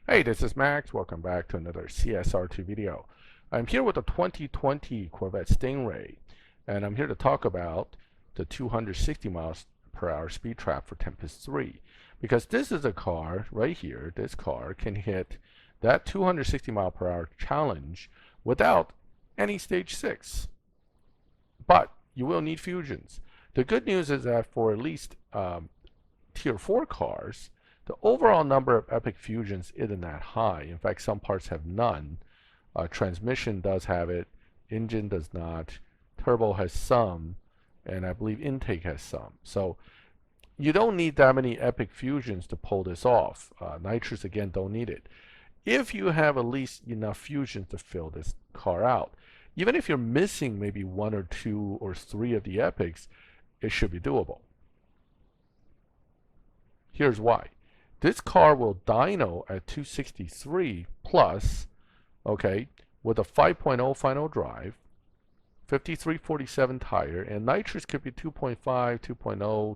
Hey, this is Max. Welcome back to another CSR2 video. I'm here with the 2020 Corvette Stingray, and I'm here to talk about the 260 miles per hour speed trap for Tempest 3. Because this is a car right here, this car can hit that 260 mile per hour challenge without any stage 6. But you will need fusions. The good news is that for at least Tier 4 cars, the overall number of epic fusions isn't that high. In fact, some parts have none. Transmission does have it, engine does not, turbo has some, and I believe intake has some. So you don't need that many epic fusions to pull this off. Nitrous, again, don't need it. If you have at least enough fusions to fill this car out, even if you're missing maybe one or two or three of the epics, it should be doable. Here's why. This car will dyno at 263 plus, okay, with a 5.0 final drive, 5347 tire, and nitrous could be 2.5, 2.0,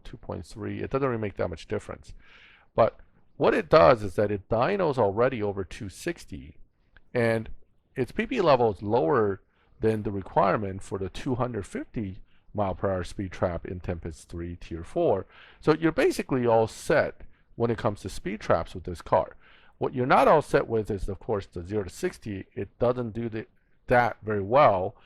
2.3. It doesn't really make that much difference. But what it does is that it dynos already over 260, and its PP level is lower than the requirement for the 250 mile per hour speed trap in Tempest 3 Tier 4. So you're basically all set when it comes to speed traps with this car. What you're not all set with is, of course, the 0 to 60. It doesn't do that very well.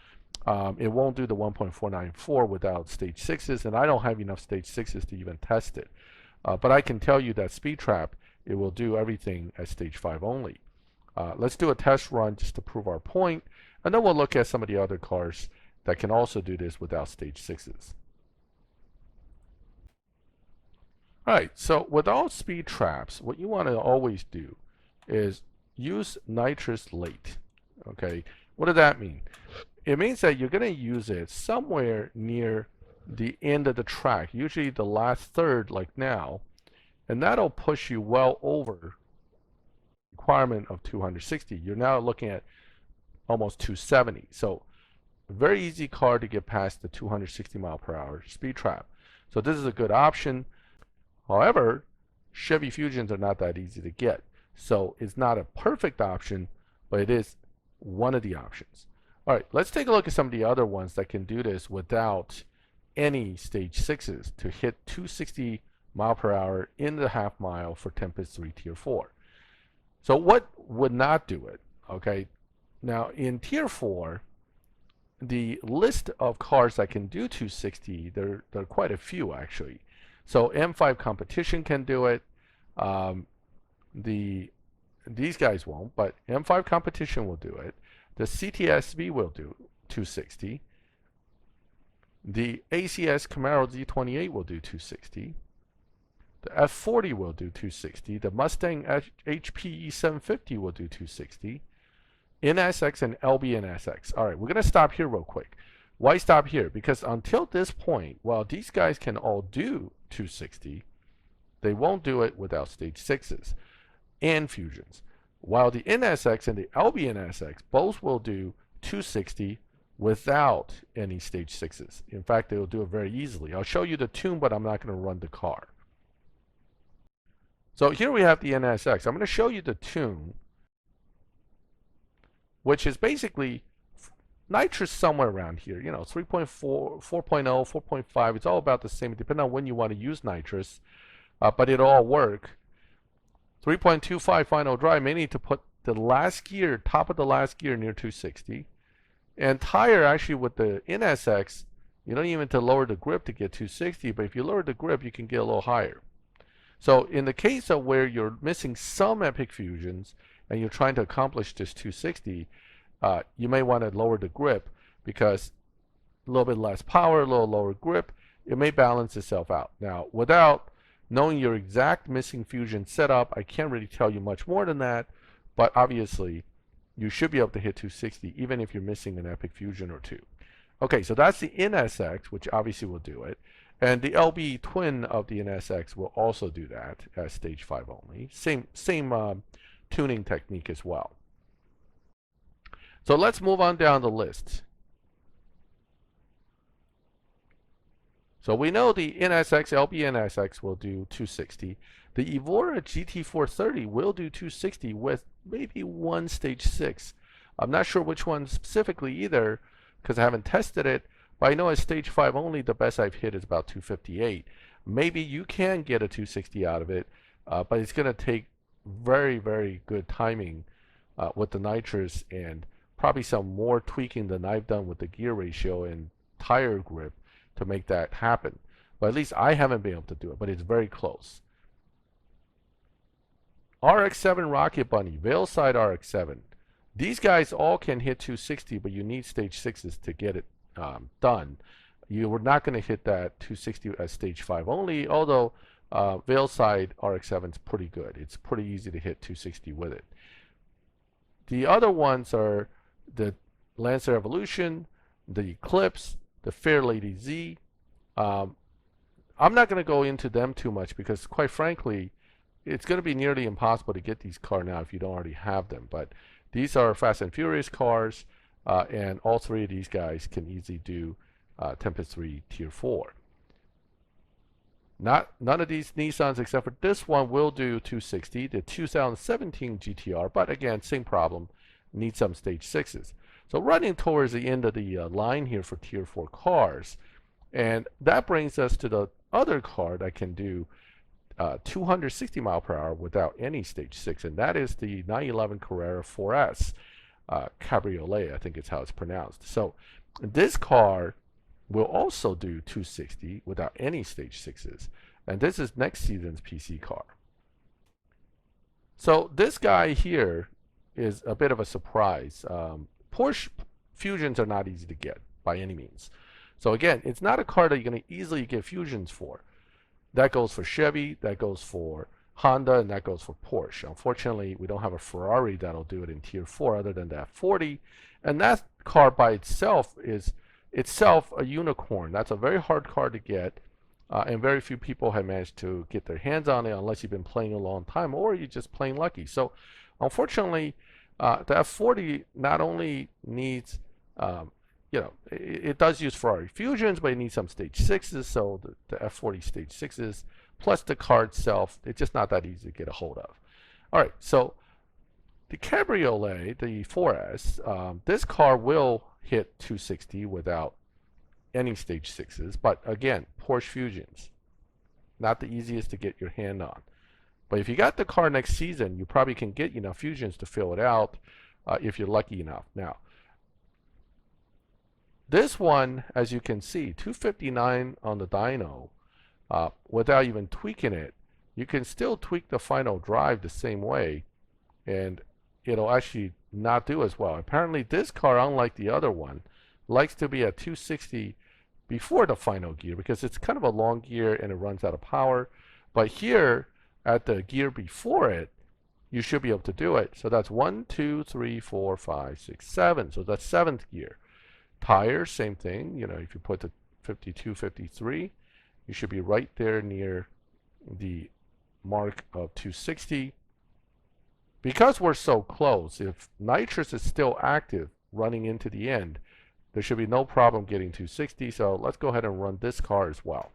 It won't do the 1.494 without stage 6s, and I don't have enough stage 6s to even test it. But I can tell you that speed trap, it will do everything at stage 5 only. Let's do a test run just to prove our point, and then we'll look at some of the other cars that can also do this without stage 6s. Alright, so with all speed traps, what you want to always do is use nitrous late. Okay, what does that mean? It means that you're going to use it somewhere near the end of the track, usually the last third like now, and that'll push you well over the requirement of 260. You're now looking at almost 270. So very easy car to get past the 260 mile per hour speed trap. So this is a good option. However, Chevy Fusions are not that easy to get. So it's not a perfect option, but it is one of the options. All right, let's take a look at some of the other ones that can do this without any stage 6s to hit 260 mile per hour in the half mile for Tempest 3 Tier 4. So what would not do it? Okay, now in Tier 4, the list of cars that can do 260, there are quite a few actually. So M5 Competition can do it. These guys won't, but M5 Competition will do it. The CTSV will do 260. The ACS Camaro Z28 will do 260. The F40 will do 260. The Mustang HPE 750 will do 260. NSX and LB NSX. All right, we're going to stop here real quick. Why stop here? Because until this point, while these guys can all do 260, they won't do it without stage 6s and fusions. While the NSX and the LB NSX both will do 260 without any stage 6s. In fact, they will do it very easily. I'll show you the tune, but I'm not going to run the car. So here we have the NSX. I'm going to show you the tune, which is basically nitrous somewhere around here, 3.4, 4.0, 4.5. It's all about the same, depending on when you want to use nitrous, but it'll all work. 3.25 final drive, may need to put the last gear, top of the last gear near 260. And tire, actually with the NSX, you don't even have to lower the grip to get 260, but if you lower the grip, you can get a little higher. So in the case of where you're missing some epic fusions and you're trying to accomplish this 260, you may want to lower the grip because a little bit less power, a little lower grip, it may balance itself out. Now, without knowing your exact missing fusion setup, I can't really tell you much more than that, but obviously you should be able to hit 260 even if you're missing an epic fusion or two. Okay, so that's the NSX, which obviously will do it. And the LB twin of the NSX will also do that at stage 5 only. Same tuning technique as well. So let's move on down the list. So we know the NSX, LB NSX will do 260. The Evora GT430 will do 260 with maybe one stage 6. I'm not sure which one specifically either because I haven't tested it, but I know at stage 5 only the best I've hit is about 258. Maybe you can get a 260 out of it, but it's going to take very, very good timing with the nitrous and probably some more tweaking than I've done with the gear ratio and tire grip to make that happen. But at least I haven't been able to do it, but it's very close. RX-7 Rocket Bunny, Veilside RX-7. These guys all can hit 260, but you need stage 6s to get it done. You were not going to hit that 260 at stage 5 only, although Veilside RX-7 is pretty good. It's pretty easy to hit 260 with it. The other ones are the Lancer Evolution, the Eclipse, the Fairlady Z. I'm not going to go into them too much because, quite frankly, it's going to be nearly impossible to get these cars now if you don't already have them. But these are Fast and Furious cars, and all three of these guys can easily do Tempest 3 Tier 4. None of these Nissans except for this one will do 260, the 2017 GTR, but again, same problem, need some stage 6s. So running towards the end of the line here for Tier 4 cars, and that brings us to the other car that can do 260 mile per hour without any stage 6, and that is the 911 Carrera 4S Cabriolet, I think it's how it's pronounced. So this car will also do 260 without any stage 6s, and this is next season's PC car. So this guy here is a bit of a surprise. Porsche Fusions are not easy to get by any means. So again, it's not a car that you're going to easily get Fusions for. That goes for Chevy, that goes for Honda, and that goes for Porsche. Unfortunately, we don't have a Ferrari that'll do it in Tier 4 other than that 40, and that car by itself is a unicorn. That's a very hard car to get, and very few people have managed to get their hands on it unless you've been playing a long time or you're just plain lucky. So unfortunately, the F40 not only needs, it does use Ferrari Fusions, but it needs some stage 6s, so the F40 stage 6s, plus the car itself, it's just not that easy to get a hold of. All right, so the Cabriolet, the 4S, this car will hit 260 without any stage 6s, but again, Porsche Fusions, not the easiest to get your hand on. But if you got the car next season, you probably can get enough Fusions to fill it out if you're lucky enough. Now, this one, as you can see, 259 on the dyno, without even tweaking it, you can still tweak the final drive the same way, and it'll actually not do as well. Apparently, this car, unlike the other one, likes to be at 260 before the final gear because it's kind of a long gear and it runs out of power. But here, at the gear before it, you should be able to do it. So that's 1, 2, 3, 4, 5, 6, 7. So that's 7th gear. Tires, same thing. If you put the 52, 53, you should be right there near the mark of 260. Because we're so close, if nitrous is still active running into the end, there should be no problem getting 260. So let's go ahead and run this car as well.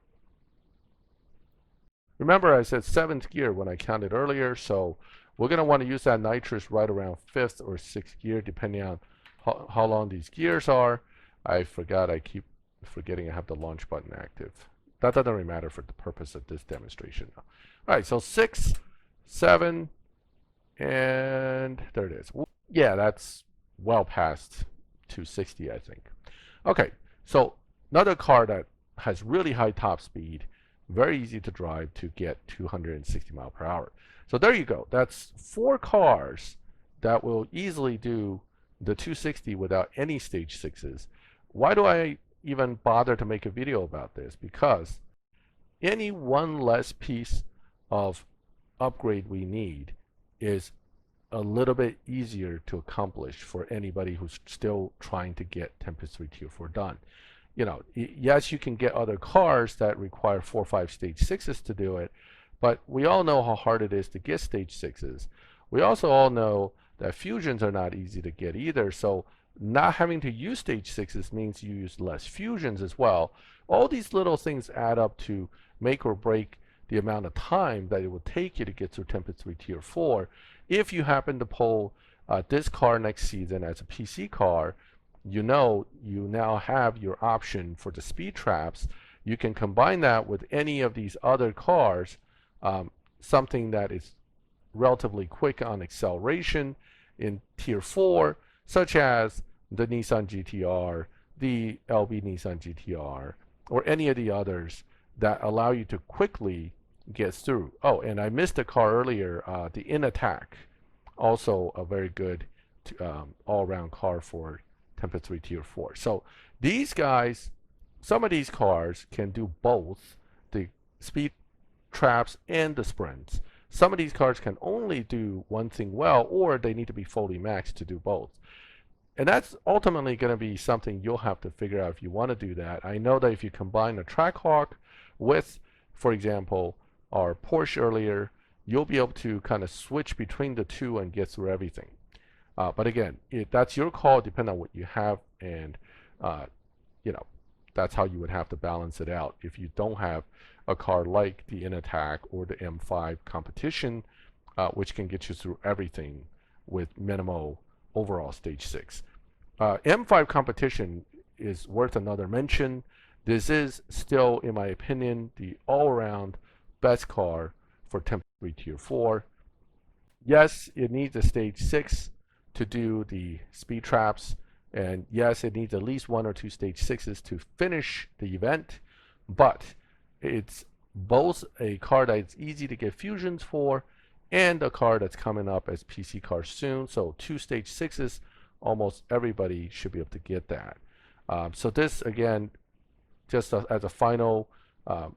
Remember, I said 7th gear when I counted earlier, so we're going to want to use that nitrous right around 5th or 6th gear, depending on how long these gears are. I forgot, I keep forgetting I have the launch button active. That doesn't really matter for the purpose of this demonstration. All right, so 6, 7, and there it is. Yeah, that's well past 260, I think. Okay, so another car that has really high top speed, very easy to drive to get 260 mile per hour. So there you go. That's 4 cars that will easily do the 260 without any stage 6s. Why do I even bother to make a video about this? Because any one less piece of upgrade we need is a little bit easier to accomplish for anybody who's still trying to get Tempest 3 Tier 4 done. Yes, you can get other cars that require 4 or 5 stage 6s to do it, but we all know how hard it is to get stage 6s. We also all know that Fusions are not easy to get either, so not having to use stage 6s means you use less Fusions as well, All these little things add up to make or break the amount of time that it will take you to get through Tempest 3 Tier 4. If you happen to pull this car next season as a PC car, you know you now have your option for the speed traps. You can combine that with any of these other cars, something that is relatively quick on acceleration in Tier 4, such as the Nissan GTR, the LB Nissan GTR, or any of the others that allow you to quickly get through. Oh, and I missed a car earlier, the In Attack, also a very good all-around car for Tempest 3 Tier 4. So these guys, some of these cars can do both the speed traps and the sprints. Some of these cars can only do one thing well, or they need to be fully maxed to do both. And that's ultimately going to be something you'll have to figure out if you want to do that. I know that if you combine a Trackhawk with, for example, our Porsche earlier, you'll be able to kind of switch between the two and get through everything. But again, that's your call, depending on what you have, and that's how you would have to balance it out if you don't have a car like the In Attack or the M5 Competition, which can get you through everything with minimal overall stage 6. M5 Competition is worth another mention. This is still, in my opinion, the all-around best car for Tempest 3 Tier 4. Yes, it needs a stage 6 to do the speed traps, and yes, it needs at least 1 or 2 stage 6s to finish the event, but it's both a car that's easy to get fusions for and a car that's coming up as PC cars soon. So 2 stage 6s, almost everybody should be able to get that. So this, again, just as a final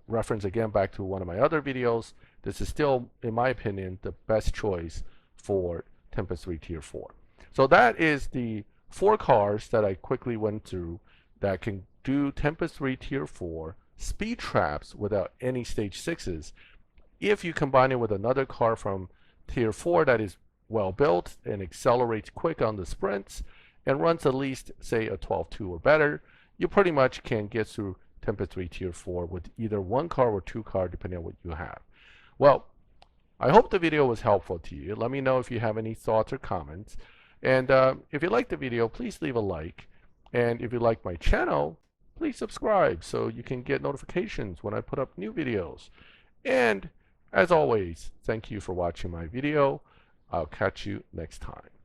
reference again back to one of my other videos, this is still, in my opinion, the best choice for Tempest 3 Tier 4. So that is the 4 cars that I quickly went through that can do Tempest 3 Tier 4 speed traps without any stage 6s. If you combine it with another car from Tier 4 that is well built and accelerates quick on the sprints and runs at least, say, a 12.2 or better, you pretty much can get through Tempest 3 Tier 4 with either 1 car or 2 car, depending on what you have. Well, I hope the video was helpful to you. Let me know if you have any thoughts or comments. And if you like the video, please leave a like. And if you like my channel, please subscribe so you can get notifications when I put up new videos. And as always, thank you for watching my video. I'll catch you next time.